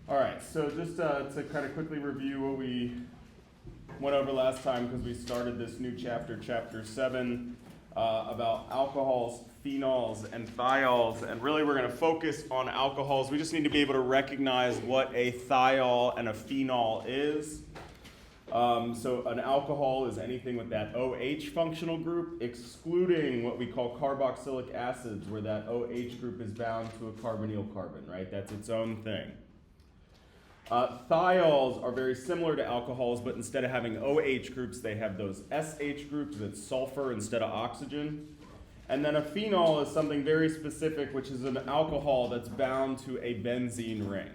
All right, so just to kind of quickly review what we went over last time, because we started this new chapter, chapter 7, about alcohols, phenols, and thiols. And really we're going to focus on alcohols. We just need to be able to recognize what a thiol and a phenol is. So an alcohol is anything with that OH functional group, excluding what we call carboxylic acids, where that OH group is bound to a carbonyl carbon, right? That's its own thing. Thiols are very similar to alcohols, but instead of having OH groups, they have those SH groups, that's sulfur instead of oxygen. And then a phenol is something very specific, which is an alcohol that's bound to a benzene ring.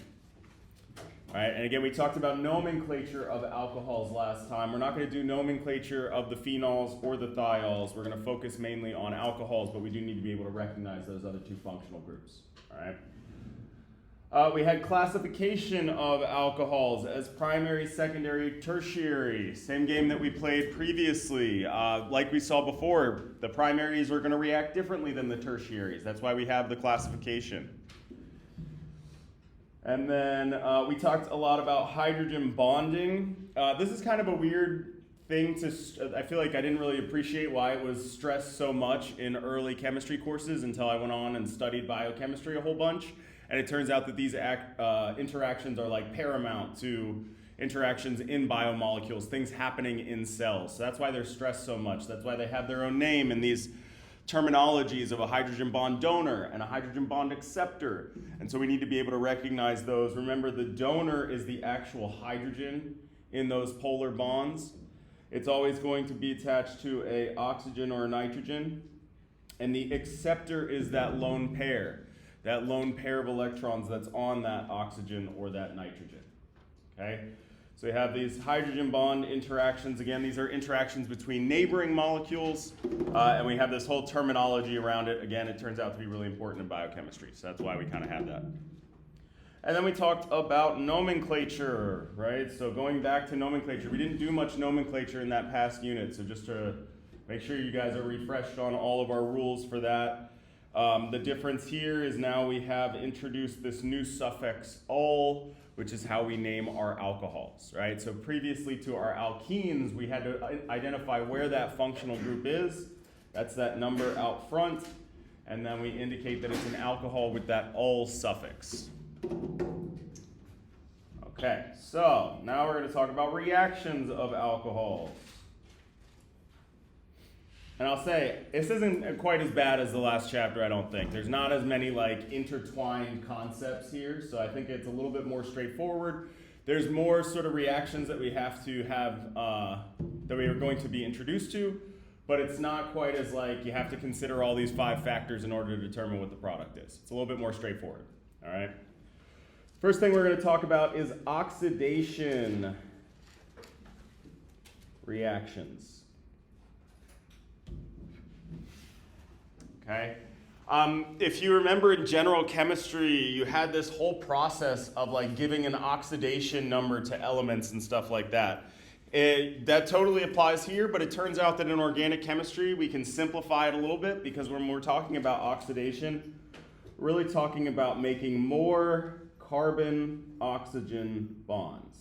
All right, and again, we talked about nomenclature of alcohols last time. We're not going to do nomenclature of the phenols or the thiols. We're going to focus mainly on alcohols, but we do need to be able to recognize those other two functional groups. All right. We had classification of alcohols as primary, secondary, tertiary. Same game that we played previously. Like we saw before, the primaries are going to react differently than the tertiaries. That's why we have the classification. And then we talked a lot about hydrogen bonding. This is kind of a weird thing I feel like I didn't really appreciate why it was stressed so much in early chemistry courses until I went on and studied biochemistry a whole bunch. And it turns out that these interactions are like paramount to interactions in biomolecules, things happening in cells. So that's why they're stressed so much. That's why they have their own name in these terminologies of a hydrogen bond donor and a hydrogen bond acceptor. And so we need to be able to recognize those. Remember, the donor is the actual hydrogen in those polar bonds. It's always going to be attached to an oxygen or a nitrogen. And the acceptor is that lone pair of electrons that's on that oxygen or that nitrogen. Okay? So we have these hydrogen bond interactions. Again, these are interactions between neighboring molecules, and we have this whole terminology around it. Again, it turns out to be really important in biochemistry, so that's why we kind of have that. And then we talked about nomenclature, right? So going back to nomenclature, we didn't do much nomenclature in that past unit, so just to make sure you guys are refreshed on all of our rules for that. The difference here is now we have introduced this new suffix "ol," which is how we name our alcohols, right? So previously to our alkenes, we had to identify where that functional group is. That's that number out front. And then we indicate that it's an alcohol with that "ol" suffix. Okay, so now we're going to talk about reactions of alcohols. And I'll say, this isn't quite as bad as the last chapter, I don't think. There's not as many like intertwined concepts here, so I think it's a little bit more straightforward. There's more sort of reactions that we have to have, that we are going to be introduced to, but it's not quite as like you have to consider all these 5 factors in order to determine what the product is. It's a little bit more straightforward, all right? First thing we're going to talk about is oxidation reactions. Okay. If you remember in general chemistry, you had this whole process of like giving an oxidation number to elements and stuff like that. That totally applies here, but it turns out that in organic chemistry, we can simplify it a little bit because when we're talking about oxidation, we're really talking about making more carbon-oxygen bonds.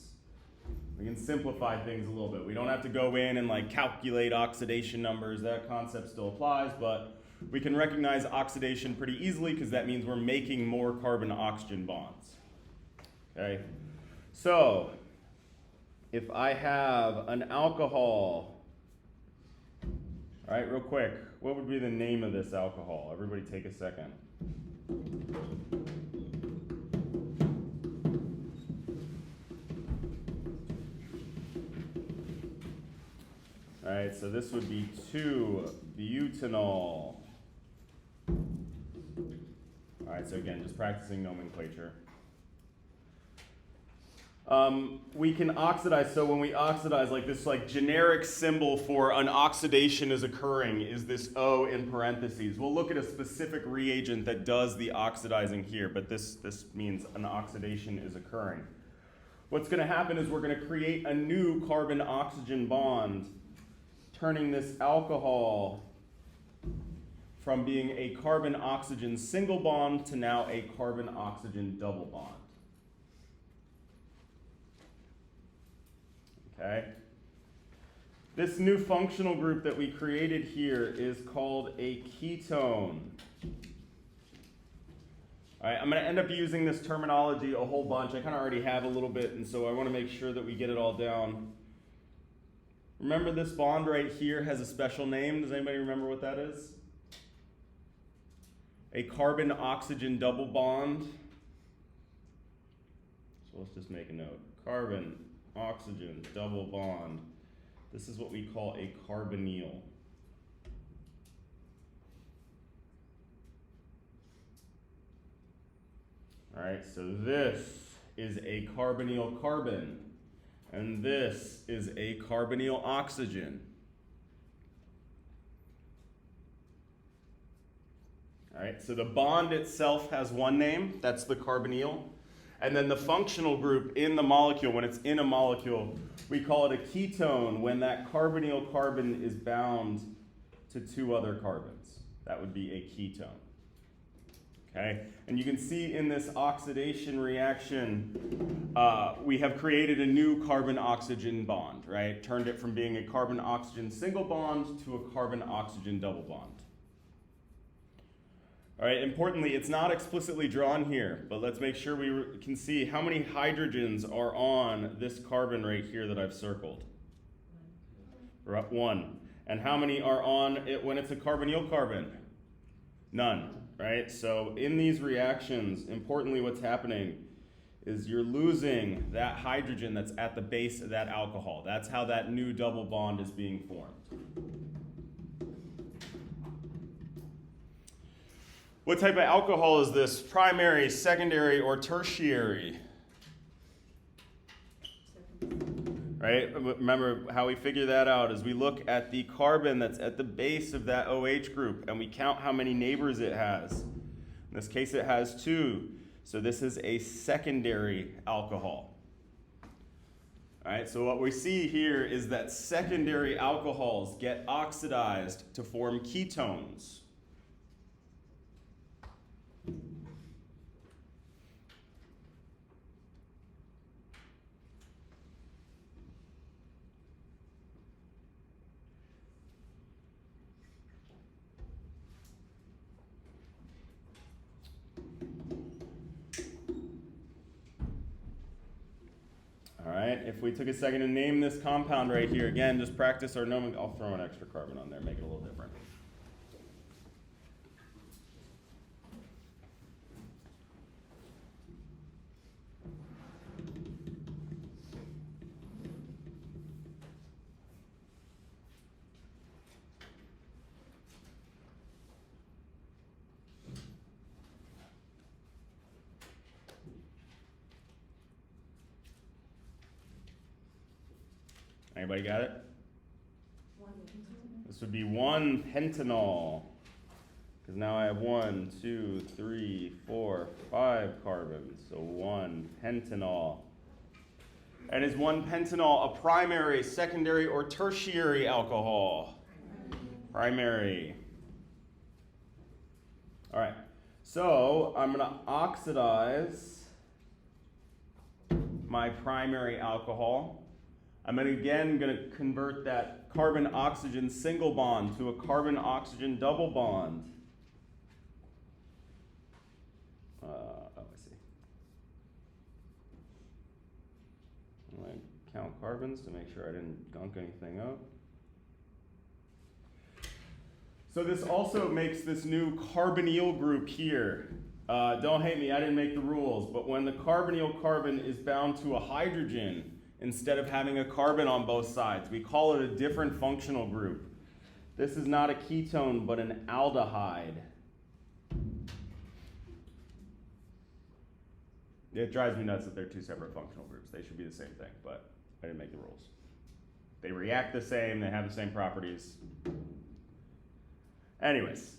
We can simplify things a little bit. We don't have to go in and like calculate oxidation numbers. That concept still applies, but we can recognize oxidation pretty easily because that means we're making more carbon-oxygen bonds. Okay, so if I have an alcohol, all right, real quick, what would be the name of this alcohol? Everybody take a second. All right, so this would be 2-butanol. All right, so again, just practicing nomenclature. We can oxidize, so when we oxidize, like this like generic symbol for an oxidation is occurring is this O in parentheses. We'll look at a specific reagent that does the oxidizing here, but this means an oxidation is occurring. What's going to happen is we're going to create a new carbon-oxygen bond, turning this alcohol from being a carbon-oxygen single bond to now a carbon-oxygen double bond. Okay? This new functional group that we created here is called a ketone. All right, I'm going to end up using this terminology a whole bunch. I kind of already have a little bit, and so I want to make sure that we get it all down. Remember this bond right here has a special name. Does anybody remember what that is? A carbon-oxygen double bond. So let's just make a note. Carbon-oxygen double bond. This is what we call a carbonyl. All right, so this is a carbonyl carbon, and this is a carbonyl oxygen. All right, so the bond itself has one name, that's the carbonyl, and then the functional group in the molecule, when it's in a molecule, we call it a ketone when that carbonyl carbon is bound to two other carbons. That would be a ketone. Okay, and you can see in this oxidation reaction, we have created a new carbon-oxygen bond, right? Turned it from being a carbon-oxygen single bond to a carbon-oxygen double bond. All right, importantly, it's not explicitly drawn here, but let's make sure we can see how many hydrogens are on this carbon right here that I've circled. One. And how many are on it when it's a carbonyl carbon? None, right? So in these reactions, importantly what's happening is you're losing that hydrogen that's at the base of that alcohol. That's how that new double bond is being formed. What type of alcohol is this? Primary, secondary, or tertiary? Right? Remember how we figure that out is we look at the carbon that's at the base of that OH group and we count how many neighbors it has. In this case it has 2. So this is a secondary alcohol. All right, so what we see here is that secondary alcohols get oxidized to form ketones. All right, if we took a second to name this compound right here, again, just practice our nomenclature. I'll throw an extra carbon on there, make it a little different. Anybody got it? This would be 1-pentanol. Because now I have 1, 2, 3, 4, 5 carbons. So 1-pentanol. And is 1-pentanol a primary, secondary, or tertiary alcohol? Primary. All right. So I'm going to oxidize my primary alcohol. I'm again going to convert that carbon-oxygen single bond to a carbon-oxygen double bond. I see. I'm going to count carbons to make sure I didn't gunk anything up. So this also makes this new carbonyl group here. Don't hate me, I didn't make the rules, but when the carbonyl carbon is bound to a hydrogen, instead of having a carbon on both sides, we call it a different functional group. This is not a ketone, but an aldehyde. It drives me nuts that they're two separate functional groups. They should be the same thing, but I didn't make the rules. They react the same, they have the same properties. Anyways,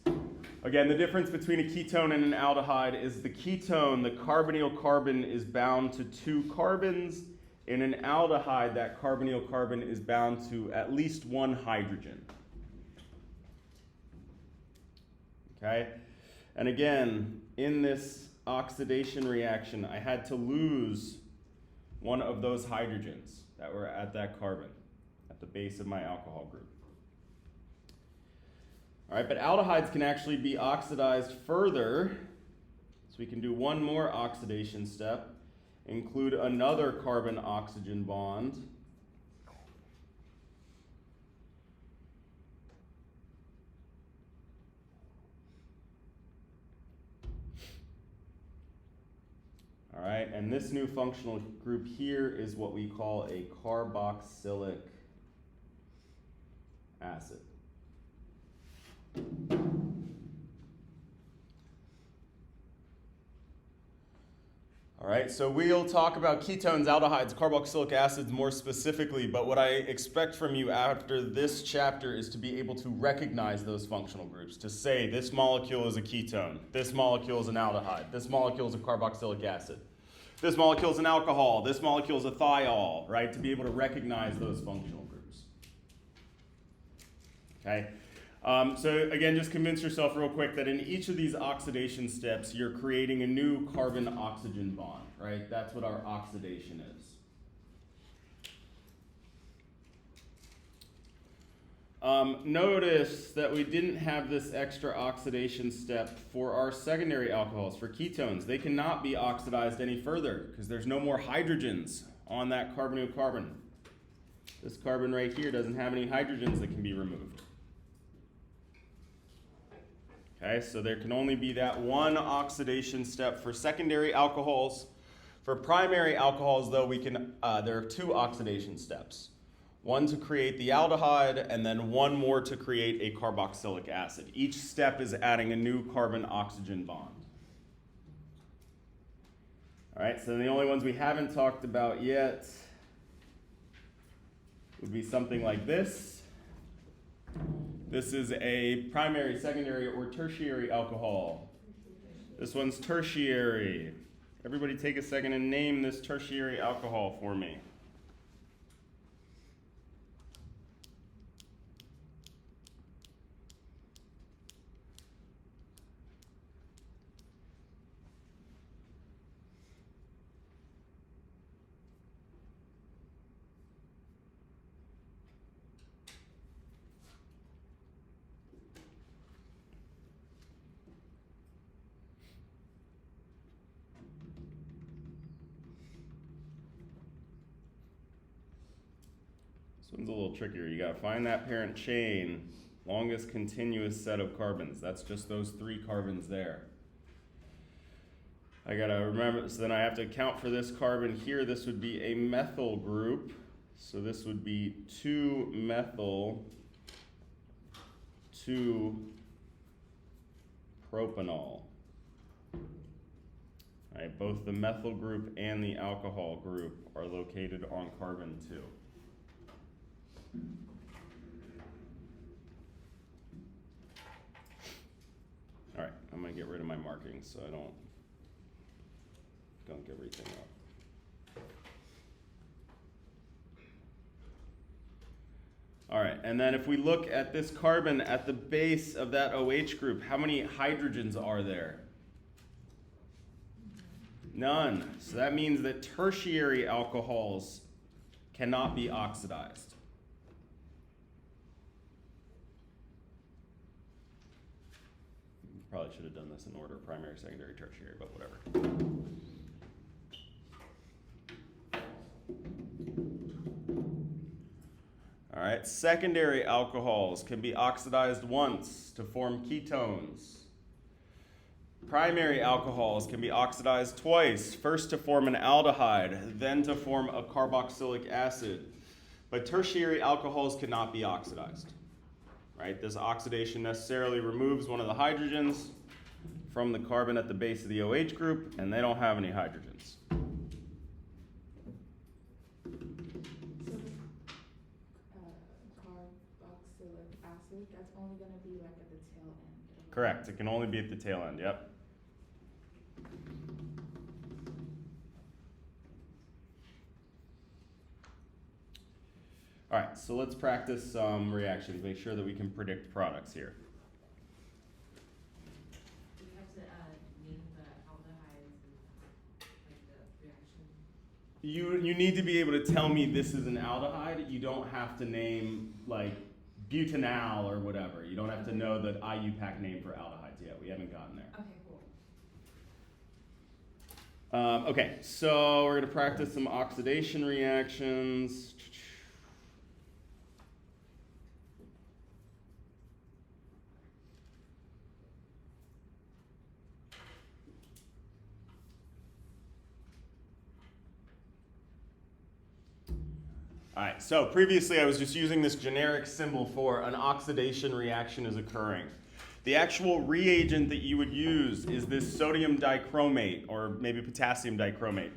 again, the difference between a ketone and an aldehyde is the ketone, the carbonyl carbon is bound to 2 carbons. In an aldehyde, that carbonyl carbon is bound to at least 1 hydrogen. Okay? And again, in this oxidation reaction, I had to lose one of those hydrogens that were at that carbon, at the base of my alcohol group. All right, but aldehydes can actually be oxidized further. So we can do one more oxidation step, include another carbon-oxygen bond. All right, and this new functional group here is what we call a carboxylic acid. All right, so we'll talk about ketones, aldehydes, carboxylic acids more specifically, but what I expect from you after this chapter is to be able to recognize those functional groups, to say this molecule is a ketone, this molecule is an aldehyde, this molecule is a carboxylic acid, this molecule is an alcohol, this molecule is a thiol, right? To be able to recognize those functional groups. Okay? So again, just convince yourself real quick that in each of these oxidation steps, you're creating a new carbon-oxygen bond, right? That's what our oxidation is. Notice that we didn't have this extra oxidation step for our secondary alcohols, for ketones. They cannot be oxidized any further because there's no more hydrogens on that carbon-to-carbon. This carbon right here doesn't have any hydrogens that can be removed. Okay, so there can only be that one oxidation step for secondary alcohols. For primary alcohols, though, there are two oxidation steps. One to create the aldehyde, and then one more to create a carboxylic acid. Each step is adding a new carbon-oxygen bond. All right, so the only ones we haven't talked about yet would be something like this. This is a primary, secondary, or tertiary alcohol. This one's tertiary. Everybody take a second and name this tertiary alcohol for me. This one's a little trickier. You gotta find that parent chain, longest continuous set of carbons. That's just those 3 carbons there. I gotta remember, so then I have to account for this carbon here. This would be a methyl group. So this would be 2-methyl, 2-propanol. All right, both the methyl group and the alcohol group are located on carbon 2. All right, I'm going to get rid of my markings so I don't gunk everything up. All right, and then if we look at this carbon at the base of that OH group, how many hydrogens are there? None. So that means that tertiary alcohols cannot be oxidized. Probably should have done this in order, primary, secondary, tertiary, but whatever. All right, secondary alcohols can be oxidized once to form ketones. Primary alcohols can be oxidized twice, first to form an aldehyde, then to form a carboxylic acid. But tertiary alcohols cannot be oxidized. Right? This oxidation necessarily removes one of the hydrogens from the carbon at the base of the OH group, and they don't have any hydrogens. So carboxylic acid, that's only going to be like at the tail end. Correct. It can only be at the tail end, yep. All right, so let's practice some reactions. Make sure that we can predict products here. Do we have to name the aldehydes and like the reaction? you need to be able to tell me this is an aldehyde. You don't have to name like butanal or whatever. You don't have to know the IUPAC name for aldehydes yet. We haven't gotten there. Okay, cool. Okay, so we're going to practice some oxidation reactions. All right, so previously I was just using this generic symbol for an oxidation reaction is occurring. The actual reagent that you would use is this sodium dichromate, or maybe potassium dichromate.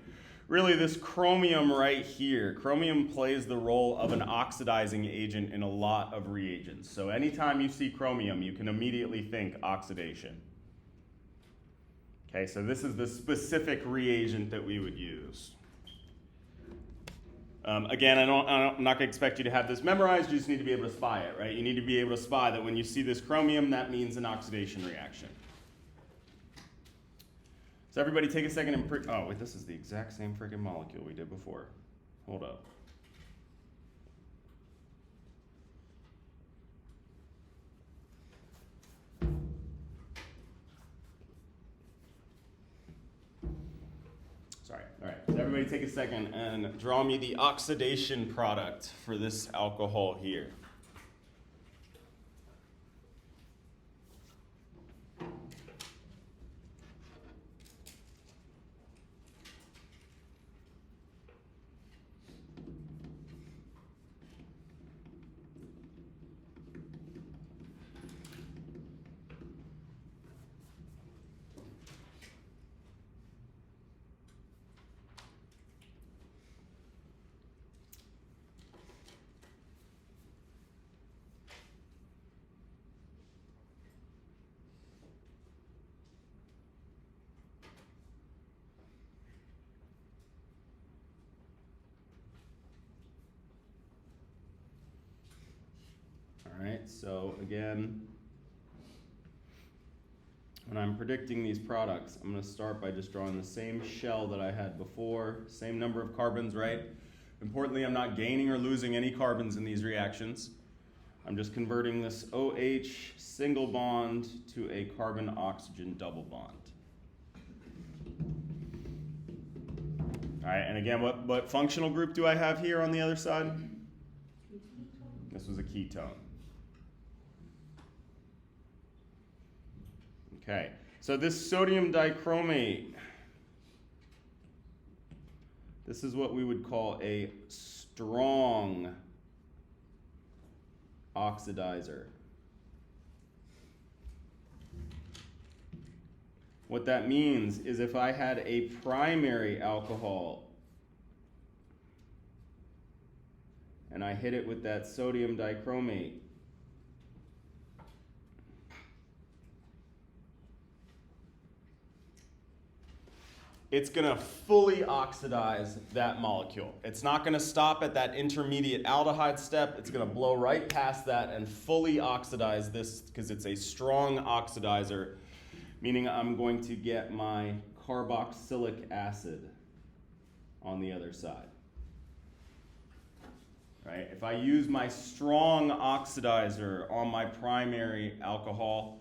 Really, this chromium right here. Chromium plays the role of an oxidizing agent in a lot of reagents. So anytime you see chromium, you can immediately think oxidation. Okay, so this is the specific reagent that we would use. Again, I'm not going to expect you to have this memorized. You just need to be able to spy it, right? You need to be able to spy that when you see this chromium, that means an oxidation reaction. So everybody take a second and oh, wait, this is the exact same freaking molecule we did before. Hold up. Sorry. All right. So everybody take a second and draw me the oxidation product for this alcohol here. All right, so again, when I'm predicting these products, I'm going to start by just drawing the same shell that I had before, same number of carbons, right? Importantly, I'm not gaining or losing any carbons in these reactions. I'm just converting this OH single bond to a carbon-oxygen double bond. All right, and again, what functional group do I have here on the other side? This was a ketone. Okay, so this sodium dichromate, this is what we would call a strong oxidizer. What that means is if I had a primary alcohol and I hit it with that sodium dichromate, it's going to fully oxidize that molecule. It's not going to stop at that intermediate aldehyde step. It's going to blow right past that and fully oxidize this because it's a strong oxidizer, meaning I'm going to get my carboxylic acid on the other side. Right? If I use my strong oxidizer on my primary alcohol,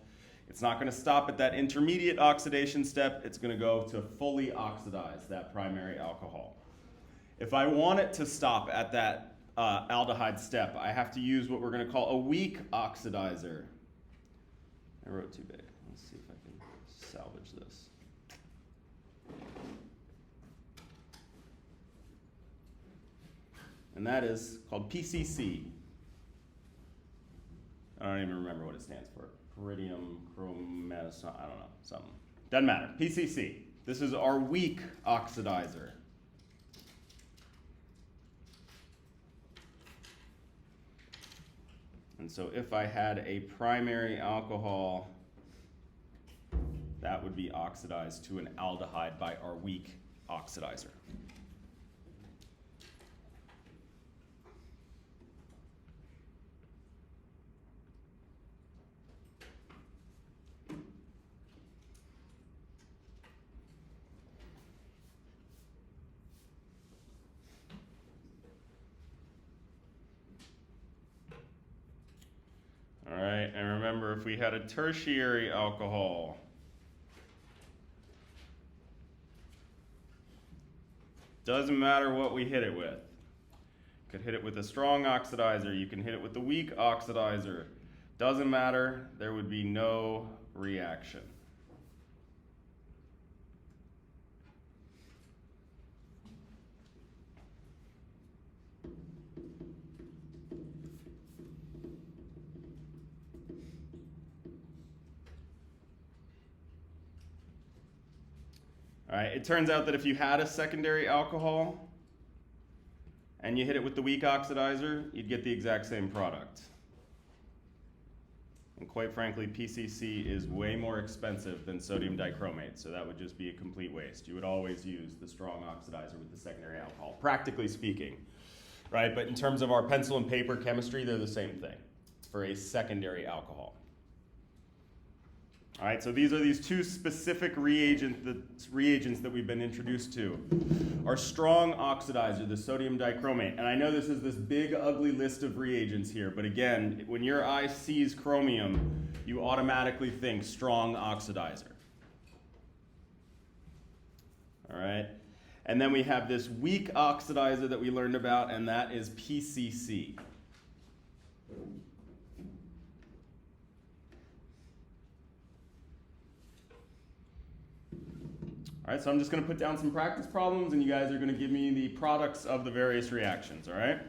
it's not going to stop at that intermediate oxidation step. It's going to go to fully oxidize that primary alcohol. If I want it to stop at that aldehyde step, I have to use what we're going to call a weak oxidizer. I wrote too big. Let's see if I can salvage this. And that is called PCC. I don't even remember what it stands for. Pyridium chromatosome, I don't know, something. Doesn't matter. PCC. This is our weak oxidizer. And so if I had a primary alcohol, that would be oxidized to an aldehyde by our weak oxidizer. or if we had a tertiary alcohol. Doesn't matter what we hit it with. You could hit it with a strong oxidizer, you can hit it with the weak oxidizer. Doesn't matter, there would be no reaction. All right, it turns out that if you had a secondary alcohol and you hit it with the weak oxidizer, you'd get the exact same product. And quite frankly, PCC is way more expensive than sodium dichromate, so that would just be a complete waste. You would always use the strong oxidizer with the secondary alcohol, practically speaking, right? But in terms of our pencil and paper chemistry, they're the same thing for a secondary alcohol. All right, so these are these two specific reagents that we've been introduced to. Our strong oxidizer, the sodium dichromate. And I know this is this big, ugly list of reagents here, but again, when your eye sees chromium, you automatically think strong oxidizer. All right, and then we have this weak oxidizer that we learned about, and that is PCC. All right, so I'm just going to put down some practice problems, and you guys are going to give me the products of the various reactions, all right?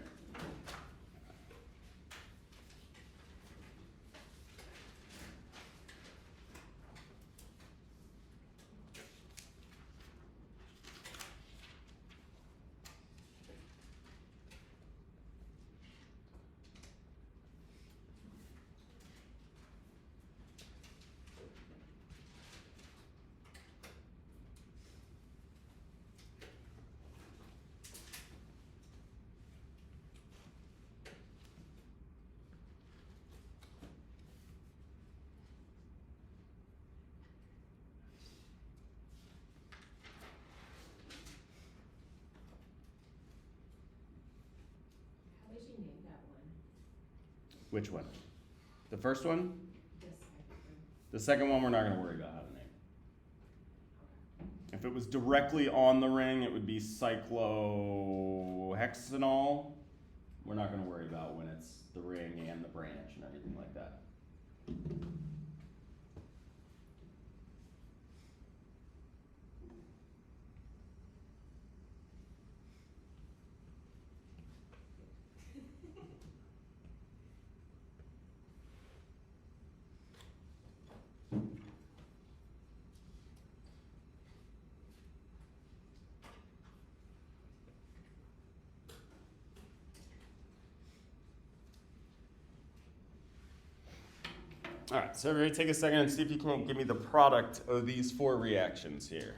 Which one? The first one? The second one we're not going to worry about how to name. If it was directly on the ring, it would be cyclohexanol. We're not going to worry about when it's the ring and the branch and everything like that. All right, so everybody take a second and see if you can give me the product of these four reactions here.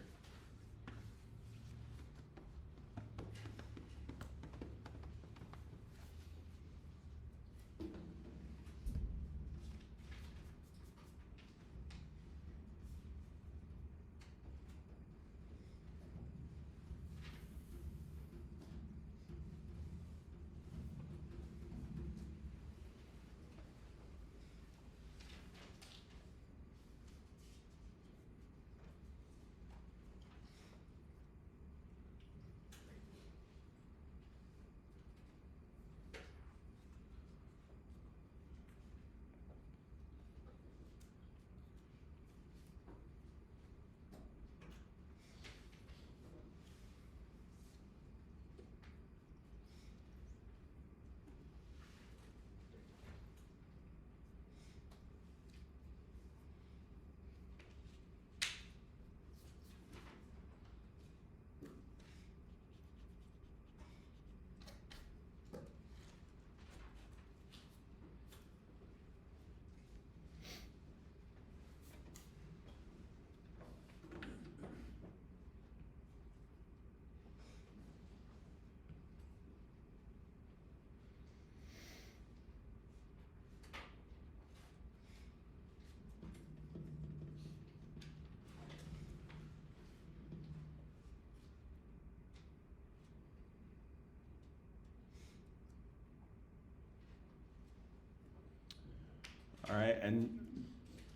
All right, and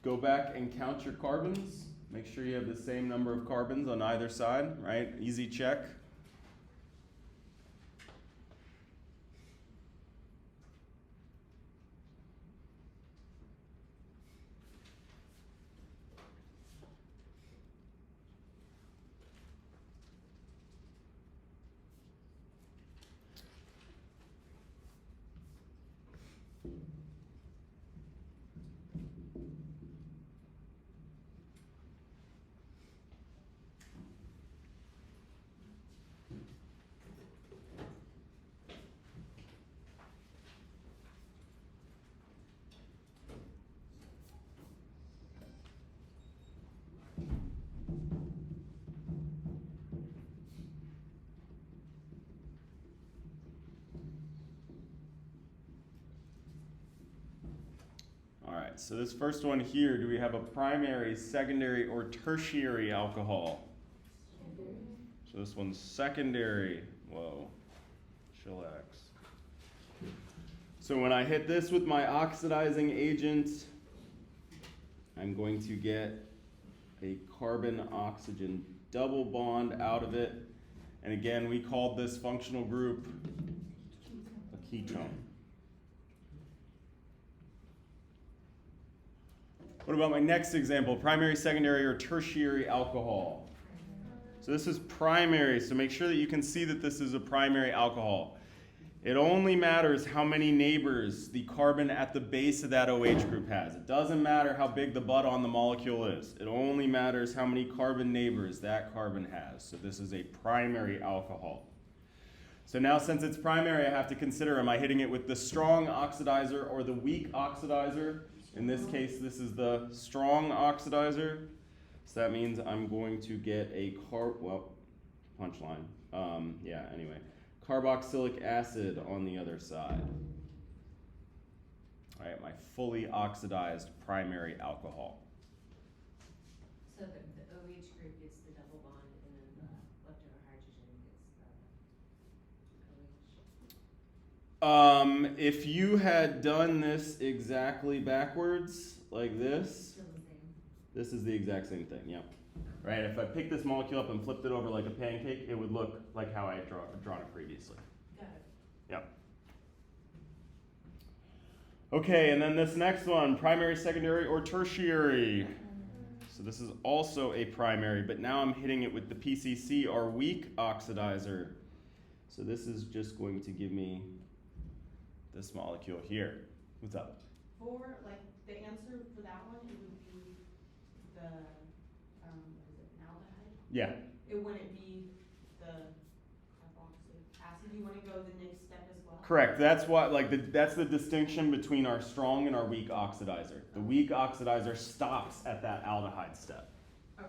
go back and count your carbons. Make sure you have the same number of carbons on either side, right? Easy check. So this first one here, do we have a primary, secondary, or tertiary alcohol? So this one's secondary. Whoa, chillax. So when I hit this with my oxidizing agent, I'm going to get a carbon-oxygen double bond out of it. And again, we called this functional group a ketone. What about my next example, primary, secondary, or tertiary alcohol? So this is primary, so make sure that you can see that this is a primary alcohol. It only matters how many neighbors the carbon at the base of that OH group has. It doesn't matter how big the butt on the molecule is. It only matters how many carbon neighbors that carbon has. So this is a primary alcohol. So now since it's primary, I have to consider, am I hitting it with the strong oxidizer or the weak oxidizer? In this case, this is the strong oxidizer. So that means I'm going to get a punchline. Anyway. Carboxylic acid on the other side. All right, my fully oxidized primary alcohol. So the OH group gets the double bond, and then the leftover hydrogen gets the OH. If you had done this exactly backwards, like this, Still the same. this is the exact same thing, yep. Right, if I picked this molecule up and flipped it over like a pancake, it would look like how I had drawn it previously. Got it. Yep. Okay, and then this next one, primary, secondary, or tertiary. So this is also a primary, but now I'm hitting it with the PCC, our weak oxidizer. So this is just going to give me this molecule here. What's up? For, like, the answer for that one, it would be the, what is it, an aldehyde? Yeah. It wouldn't be the carboxylic acid. You want to go the next step as well? Correct. That's what, that's the distinction between our strong and our weak oxidizer. The weak oxidizer stops at that aldehyde step. Okay.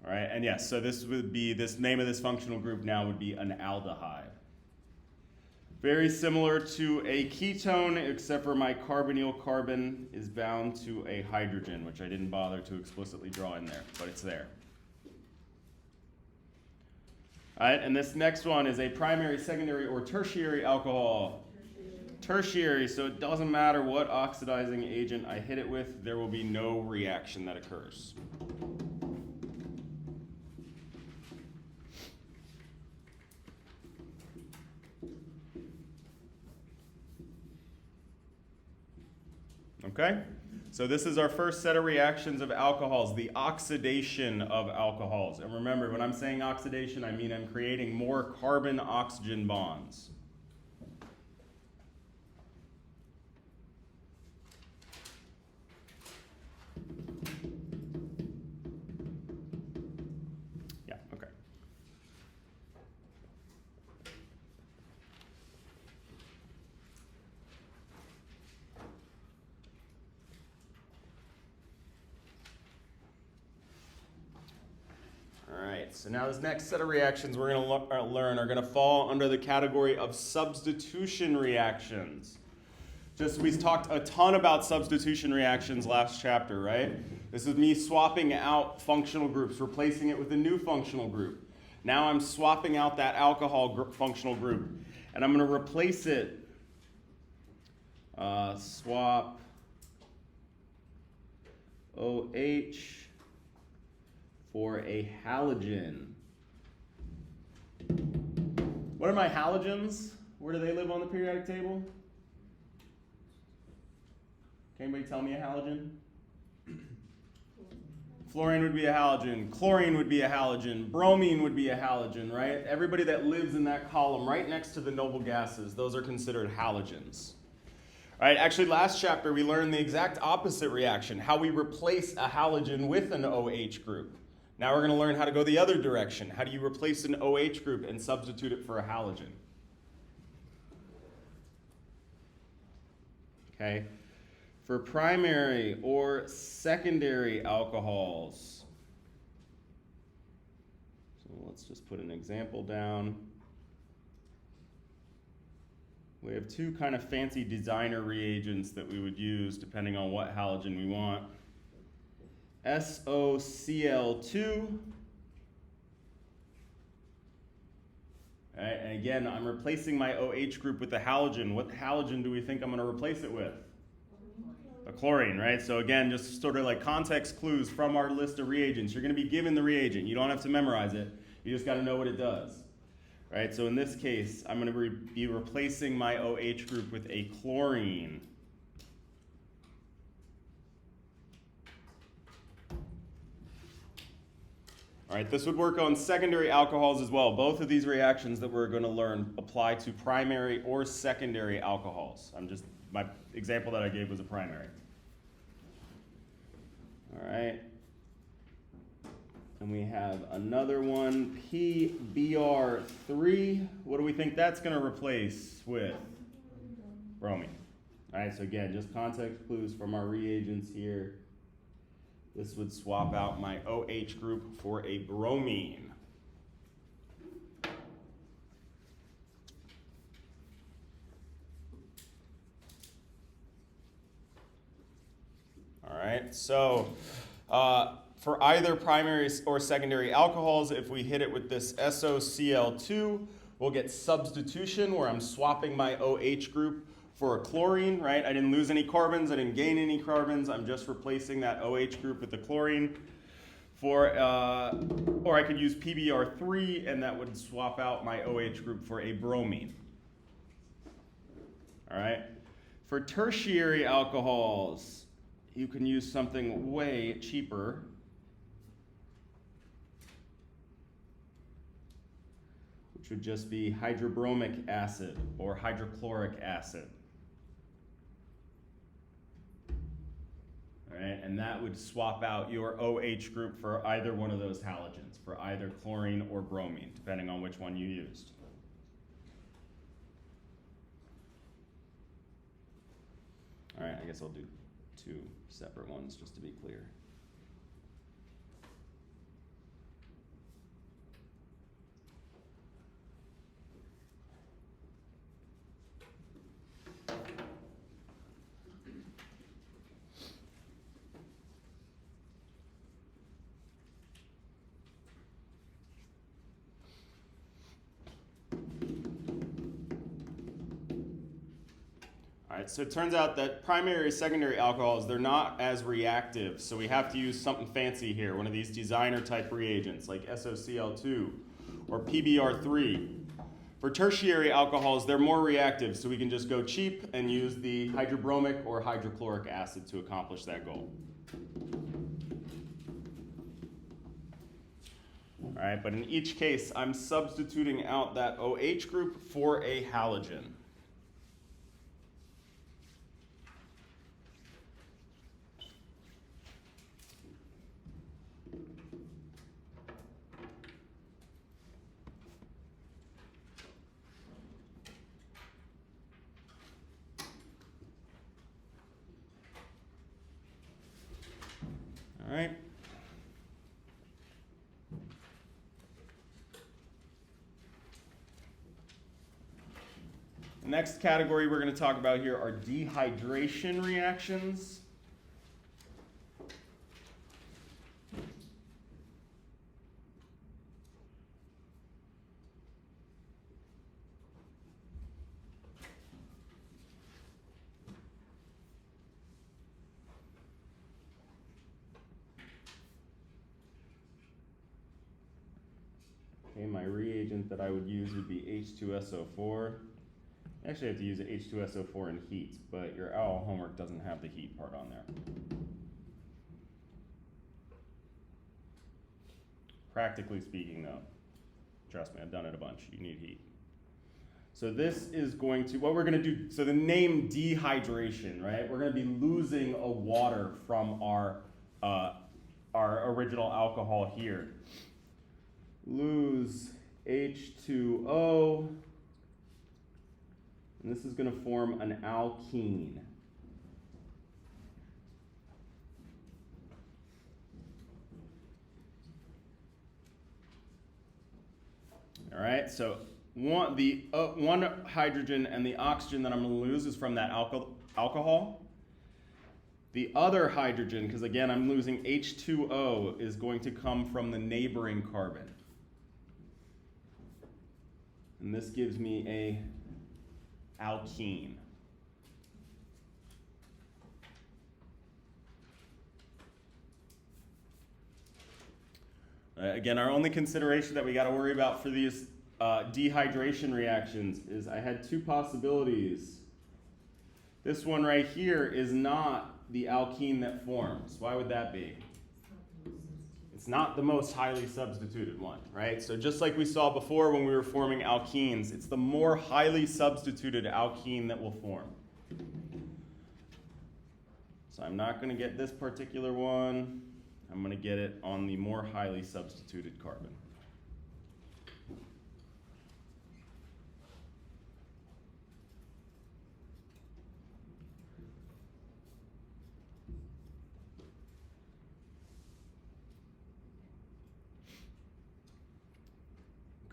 All right, and yes, so this would be, this name of this functional group now would be an aldehyde. Very similar to a ketone, except for my carbonyl carbon is bound to a hydrogen, which I didn't bother to explicitly draw in there, but it's there. All right, and this next one is a primary, secondary, or tertiary alcohol. Tertiary, so it doesn't matter what oxidizing agent I hit it with, there will be no reaction that occurs. Okay, so this is our first set of reactions of alcohols, the oxidation of alcohols. And remember, when I'm saying oxidation, I mean I'm creating more carbon-oxygen bonds. Yeah, okay. So now this next set of reactions we're going to learn are going to fall under the category of substitution reactions. We talked a ton about substitution reactions last chapter, right? This is me swapping out functional groups, replacing it with a new functional group. Now I'm swapping out that alcohol functional group, and I'm going to replace it. Swap OH for a halogen. What are my halogens? Where do they live on the periodic table? Can anybody tell me a halogen? Fluorine would be a halogen, chlorine would be a halogen, bromine would be a halogen, right? Everybody that lives in that column right next to the noble gases, those are considered halogens. All right, actually last chapter we learned the exact opposite reaction, how we replace a halogen with an OH group. Now we're going to learn how to go the other direction. How do you replace an OH group and substitute it for a halogen? Okay. For primary or secondary alcohols, so let's just put an example down. We have two kind of fancy designer reagents that we would use depending on what halogen we want. SOCl2. All right, and again, I'm replacing my OH group with a halogen. What halogen do we think I'm going to replace it with? A chlorine, right? So again, just sort of like context clues from our list of reagents. You're going to be given the reagent. You don't have to memorize it. You just got to know what it does. Right? So in this case, I'm going to be replacing my OH group with a chlorine. All right, this would work on secondary alcohols as well. Both of these reactions that we're going to learn apply to primary or secondary alcohols. My example that I gave was a primary. All right. And we have another one, PBr3. What do we think that's going to replace with? Bromine. All right, so again, just context clues from our reagents here. This would swap out my OH group for a bromine. All right, so for either primary or secondary alcohols, if we hit it with this SOCl2, we'll get substitution where I'm swapping my OH group for a chlorine, right? I didn't lose any carbons, I didn't gain any carbons, I'm just replacing that OH group with the chlorine. Or I could use PBr3 and that would swap out my OH group for a bromine. All right, for tertiary alcohols, you can use something way cheaper. Which would just be hydrobromic acid or hydrochloric acid. All right, and that would swap out your OH group for either one of those halogens, for either chlorine or bromine, depending on which one you used. All right, I guess I'll do two separate ones just to be clear. All right, so it turns out that primary or secondary alcohols, they're not as reactive, so we have to use something fancy here, one of these designer type reagents like SOCl2 or PBr3. For tertiary alcohols, they're more reactive, so we can just go cheap and use the hydrobromic or hydrochloric acid to accomplish that goal. All right, but in each case, I'm substituting out that OH group for a halogen. All right. The next category we're going to talk about here are dehydration reactions. Okay, my reagent that I would use would be H2SO4. Actually, I have to use H2SO4 in heat, but your OWL homework doesn't have the heat part on there. Practically speaking, though, trust me, I've done it a bunch. You need heat. So this is going to, what we're going to do, so the name dehydration, right? We're going to be losing a water from our original alcohol here. Lose H2O, and this is going to form an alkene. All right, so one hydrogen and the oxygen that I'm going to lose is from that alcohol. The other hydrogen, because again I'm losing H2O, is going to come from the neighboring carbon. And this gives me a alkene. Again, our only consideration that we got to worry about for these dehydration reactions is I had two possibilities. This one right here is not the alkene that forms. Why would that be? It's not the most highly substituted one, right? So just like we saw before when we were forming alkenes, it's the more highly substituted alkene that will form. So I'm not going to get this particular one. I'm going to get it on the more highly substituted carbon.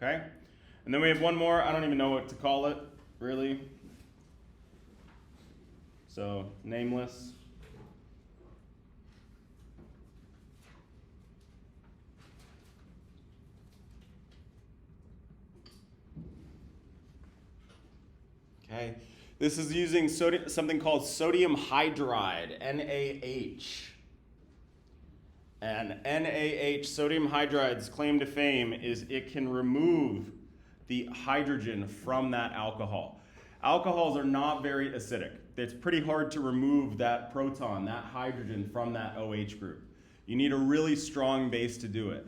Okay, and then we have one more. I don't even know what to call it, really. So, nameless. Okay, this is using something called sodium hydride, NaH. And NaH, sodium hydride's claim to fame is it can remove the hydrogen from that alcohol. Alcohols are not very acidic. It's pretty hard to remove that proton, that hydrogen, from that OH group. You need a really strong base to do it.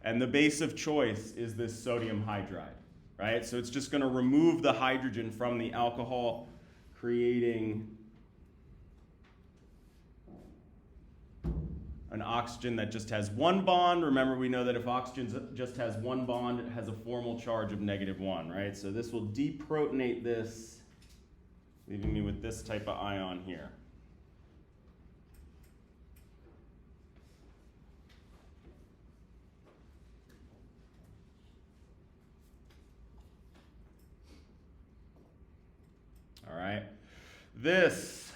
And the base of choice is this sodium hydride, right? So it's just going to remove the hydrogen from the alcohol, creating an oxygen that just has one bond. Remember, we know that if oxygen just has one bond, it has a formal charge of -1, right? So this will deprotonate this, leaving me with this type of ion here. All right. This,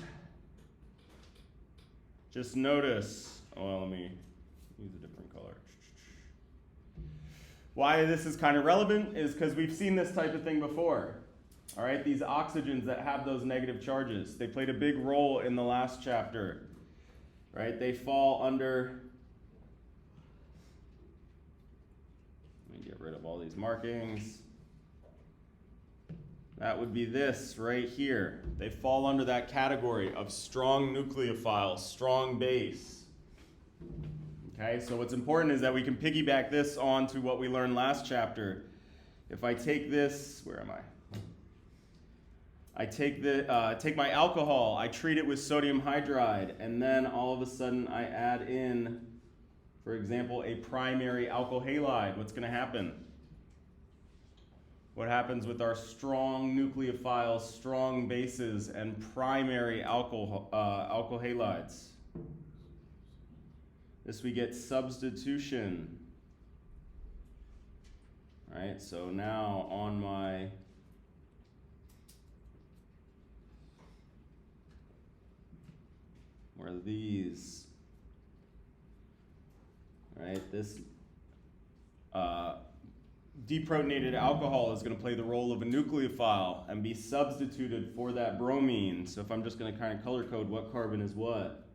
just notice, well, let me use a different color. Why this is kind of relevant is because we've seen this type of thing before. All right, these oxygens that have those negative charges, they played a big role in the last chapter, right? They fall under, let me get rid of all these markings. That would be this right here. They fall under that category of strong nucleophile, strong base. Okay, so what's important is that we can piggyback this on to what we learned last chapter. If I take this, where am I? I take my alcohol, I treat it with sodium hydride, and then all of a sudden I add in, for example, a primary alkyl halide. What's going to happen? What happens with our strong nucleophiles, strong bases, and primary alkyl halides? This we get substitution. All right, so now on my where are these? All right, this deprotonated alcohol is going to play the role of a nucleophile and be substituted for that bromine. So if I'm just going to kind of color code what carbon is what.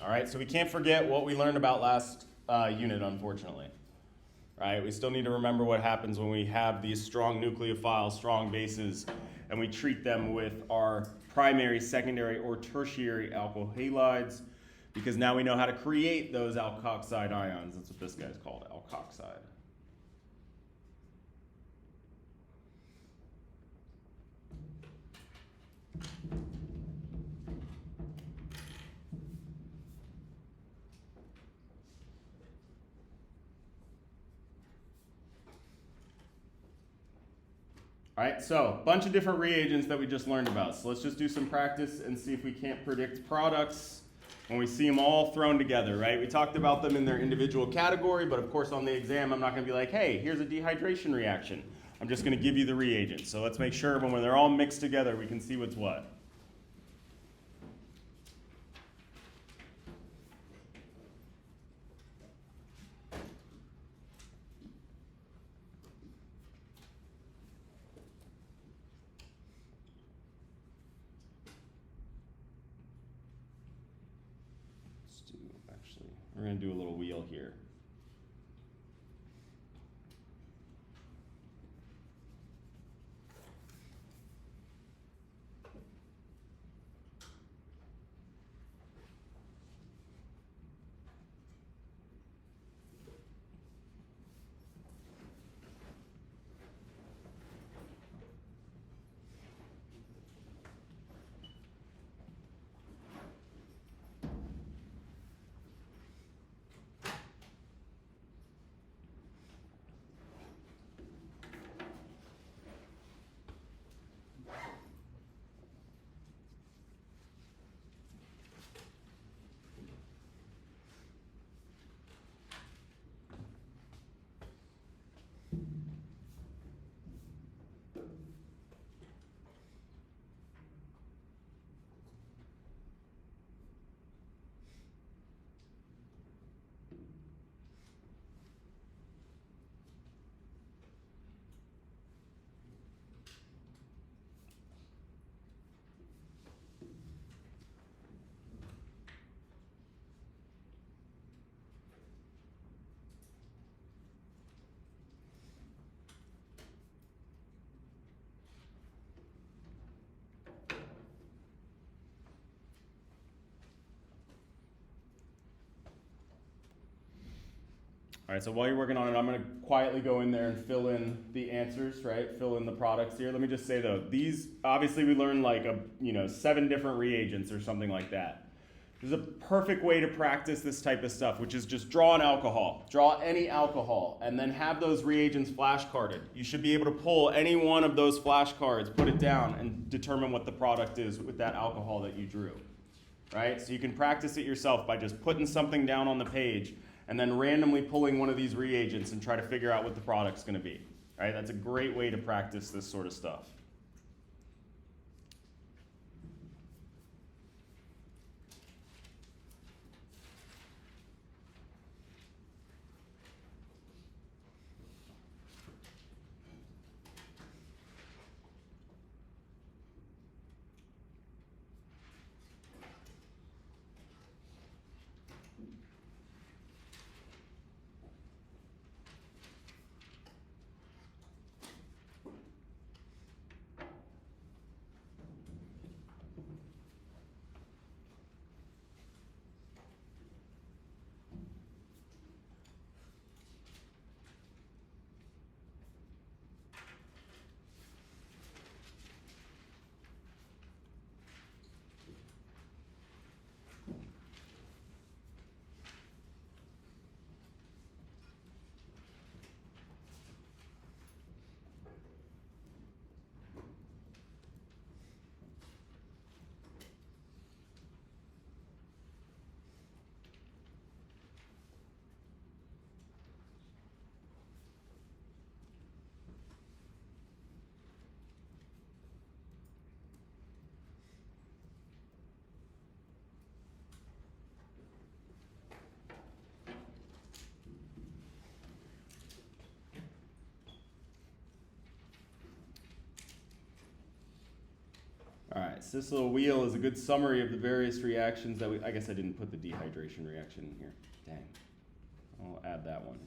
All right, so we can't forget what we learned about last unit, unfortunately. Right, we still need to remember what happens when we have these strong nucleophiles, strong bases, and we treat them with our primary, secondary, or tertiary alkyl halides, because now we know how to create those alkoxide ions. That's what this guy's called, alkoxide. All right, so a bunch of different reagents that we just learned about. So let's just do some practice and see if we can't predict products when we see them all thrown together, right? We talked about them in their individual category, but of course on the exam, I'm not gonna be like, hey, here's a dehydration reaction. I'm just gonna give you the reagents. So let's make sure when they're all mixed together, we can see what's what. We're going to do a little wheel here. All right, so while you're working on it, I'm going to quietly go in there and fill in the answers, right? Fill in the products here. Let me just say though, these, obviously we learned like 7 different reagents or something like that. This is a perfect way to practice this type of stuff, which is just draw an alcohol, draw any alcohol, and then have those reagents flashcarded. You should be able to pull any one of those flashcards, put it down, and determine what the product is with that alcohol that you drew, right? So you can practice it yourself by just putting something down on the page and then randomly pulling one of these reagents and try to figure out what the product's going to be. All right, that's a great way to practice this sort of stuff. This little wheel is a good summary of the various reactions that I guess I didn't put the dehydration reaction in here. Dang. I'll add that one.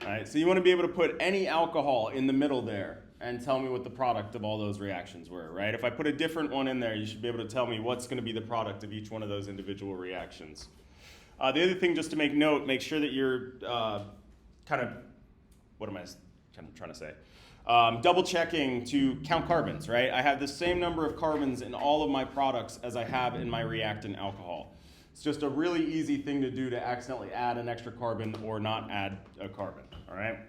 All right, so you want to be able to put any alcohol in the middle there and tell me what the product of all those reactions were, right? If I put a different one in there, you should be able to tell me what's going to be the product of each one of those individual reactions. The other thing, just to make note, make sure that you're what am I trying to say? Double checking to count carbons, right? I have the same number of carbons in all of my products as I have in my reactant alcohol. It's just a really easy thing to do to accidentally add an extra carbon or not add a carbon, all right?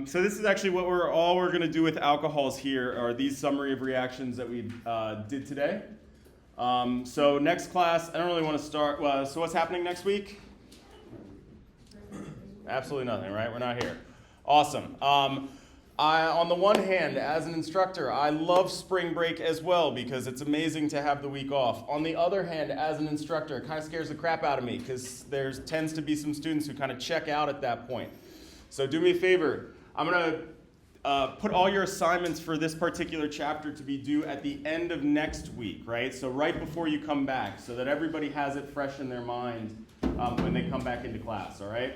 So this is actually what we're going to do with alcohols here are these summary of reactions that we did today. So next class, I don't really want to start, so what's happening next week? Absolutely nothing, right? We're not here. Awesome. On the one hand, as an instructor, I love spring break as well because it's amazing to have the week off. On the other hand, as an instructor, it kind of scares the crap out of me because there tends to be some students who kind of check out at that point. So do me a favor. I'm going to put all your assignments for this particular chapter to be due at the end of next week, right? So right before you come back so that everybody has it fresh in their mind when they come back into class, all right?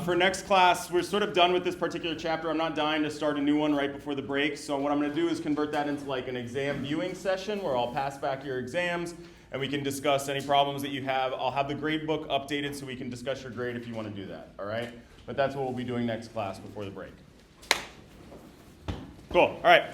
For next class, we're sort of done with this particular chapter. I'm not dying to start a new one right before the break. So what I'm going to do is convert that into like an exam viewing session where I'll pass back your exams and we can discuss any problems that you have. I'll have the grade book updated so we can discuss your grade if you want to do that, all right? But that's what we'll be doing next class before the break. Cool. All right.